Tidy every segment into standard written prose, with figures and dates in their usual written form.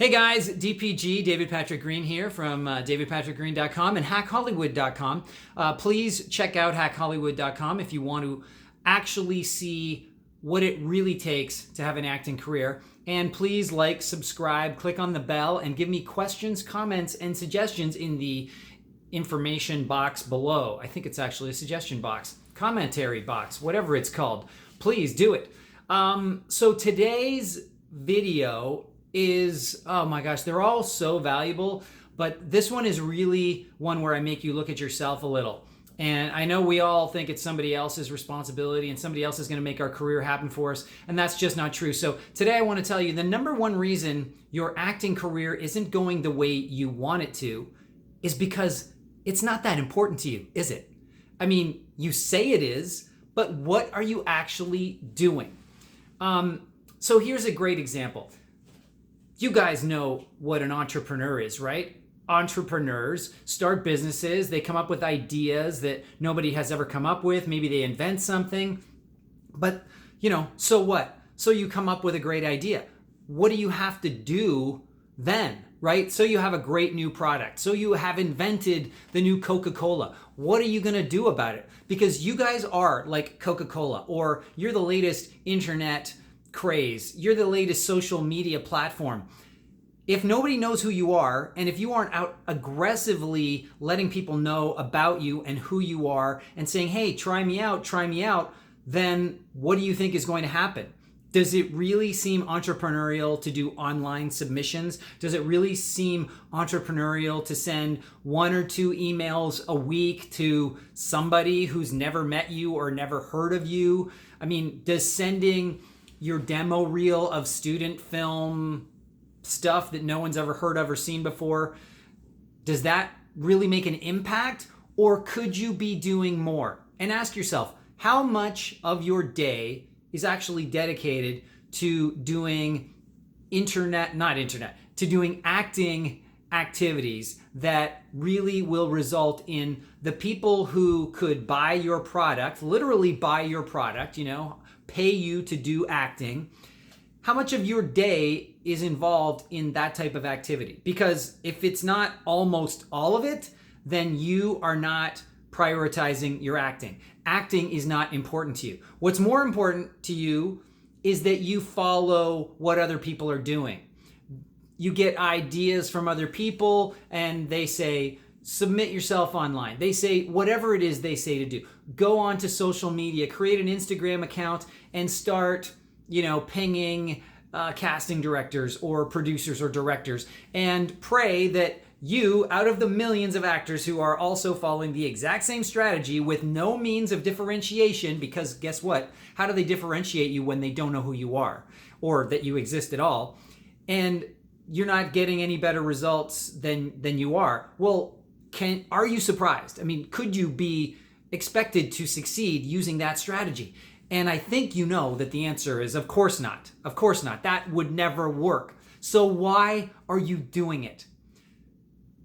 Hey guys, DPG, David Patrick Green here from davidpatrickgreen.com and hackhollywood.com. Please check out hackhollywood.com if you want to actually see what it really takes to have an acting career. And please like, subscribe, click on the bell, and give me questions, comments, and suggestions in the information box below. I think it's actually a suggestion box, commentary box, whatever it's called. Please do it. So today's video is, oh my gosh, they're all so valuable, but this one is really one where I make you look at yourself a little. And I know we all think it's somebody else's responsibility and somebody else is going to make our career happen for us, and that's just not true. So today I want to tell you the number one reason your acting career isn't going the way you want it to is because it's not that important to you, is it? I mean, you say it is, but what are you actually doing? So here's a great example. You guys know what an entrepreneur is, right? Entrepreneurs start businesses, they come up with ideas that nobody has ever come up with. Maybe they invent something, but so what? So you come up with a great idea. What do you have to do then, right? So you have a great new product. So you have invented the new Coca-Cola. What are you gonna do about it? Because you guys are like Coca-Cola, or you're the latest internet craze. You're the latest social media platform. If nobody knows who you are, and if you aren't out aggressively letting people know about you and who you are and saying, hey, try me out, then what do you think is going to happen? Does it really seem entrepreneurial to do online submissions? Does it really seem entrepreneurial to send 1 or 2 emails a week to somebody who's never met you or never heard of you? I mean, does sending your demo reel of student film stuff that no one's ever heard of or seen before, does that really make an impact? Or could you be doing more? And ask yourself, how much of your day is actually dedicated to doing to doing acting activities that really will result in the people who could buy your product, literally buy your product, pay you to do acting. How much of your day is involved in that type of activity? Because if it's not almost all of it, then you are not prioritizing your acting. Acting is not important to you. What's more important to you is that you follow what other people are doing. You get ideas from other people and they say, submit yourself online. They say whatever it is they say to do. Go on to social media, create an Instagram account and start, pinging casting directors or producers or directors and pray that you, out of the millions of actors who are also following the exact same strategy with no means of differentiation, because guess what? How do they differentiate you when they don't know who you are or that you exist at all? And you're not getting any better results than you are. Well, are you surprised? I mean, could you be expected to succeed using that strategy? And I think you know that the answer is of course not. Of course not. That would never work. So why are you doing it?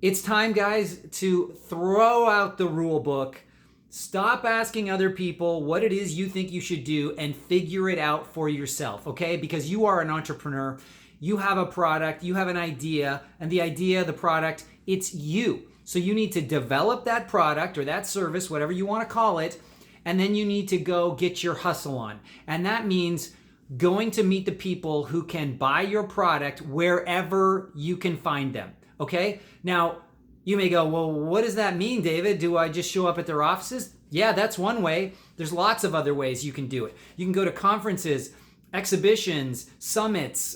It's time, guys, to throw out the rule book. Stop asking other people what it is you think you should do and figure it out for yourself, okay? Because you are an entrepreneur. You have a product, you have an idea, and the idea, the product, it's you. So you need to develop that product or that service, whatever you want to call it, and then you need to go get your hustle on. And that means going to meet the people who can buy your product wherever you can find them, okay? Now, you may go, well, what does that mean, David? Do I just show up at their offices? Yeah, that's one way. There's lots of other ways you can do it. You can go to conferences, exhibitions, summits,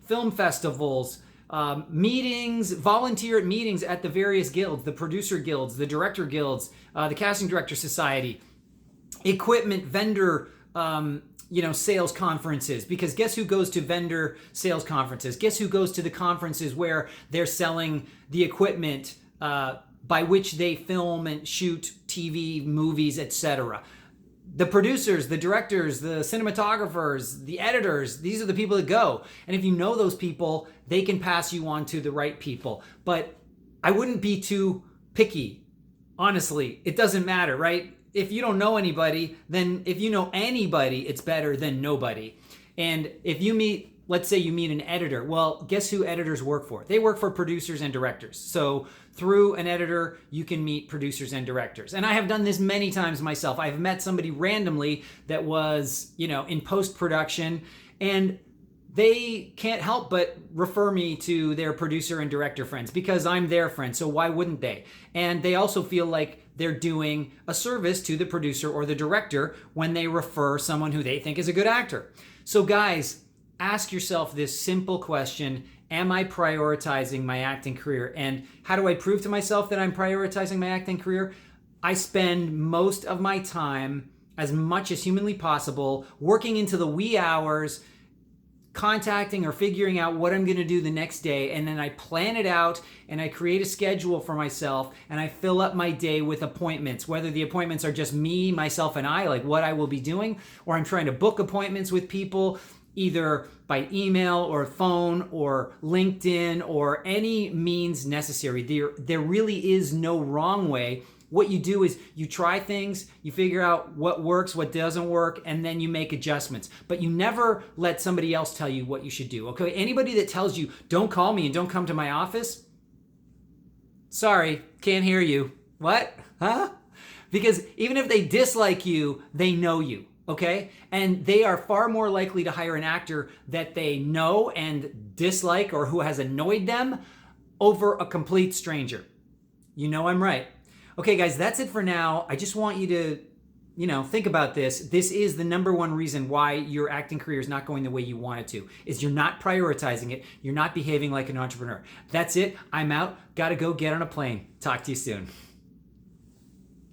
film festivals, meetings, volunteer at meetings at the various guilds, the producer guilds, the director guilds, the casting director society, equipment vendor, sales conferences. Because guess who goes to vendor sales conferences? Guess who goes to the conferences where they're selling the equipment by which they film and shoot TV, movies, etc. The producers, the directors, the cinematographers, the editors, these are the people that go. And if you know those people, they can pass you on to the right people. But I wouldn't be too picky. Honestly, it doesn't matter, right? If you don't know anybody, then if you know anybody, it's better than nobody. And if you meet let's say you meet an editor. Well, guess who editors work for? They work for producers and directors. So through an editor, you can meet producers and directors. And I have done this many times myself. I've met somebody randomly that was, in post-production, and they can't help but refer me to their producer and director friends because I'm their friend. So why wouldn't they? And they also feel like they're doing a service to the producer or the director when they refer someone who they think is a good actor. So guys, ask yourself this simple question: am I prioritizing my acting career? And how do I prove to myself that I'm prioritizing my acting career? I spend most of my time, as much as humanly possible, working into the wee hours, contacting or figuring out what I'm going to do the next day, and then I plan it out and I create a schedule for myself, and I fill up my day with appointments, whether the appointments are just me, myself, and I, like what I will be doing, or I'm trying to book appointments with people either by email or phone or LinkedIn or any means necessary. There really is no wrong way. What you do is you try things, you figure out what works, what doesn't work, and then you make adjustments. But you never let somebody else tell you what you should do, okay? Anybody that tells you, don't call me and don't come to my office, sorry, can't hear you. What? Huh? Because even if they dislike you, they know you, okay? And they are far more likely to hire an actor that they know and dislike or who has annoyed them over a complete stranger. You know I'm right. Okay, guys, that's it for now. I just want you to, think about this. This is the number one reason why your acting career is not going the way you want it to, is you're not prioritizing it. You're not behaving like an entrepreneur. That's it. I'm out. Got to go get on a plane. Talk to you soon.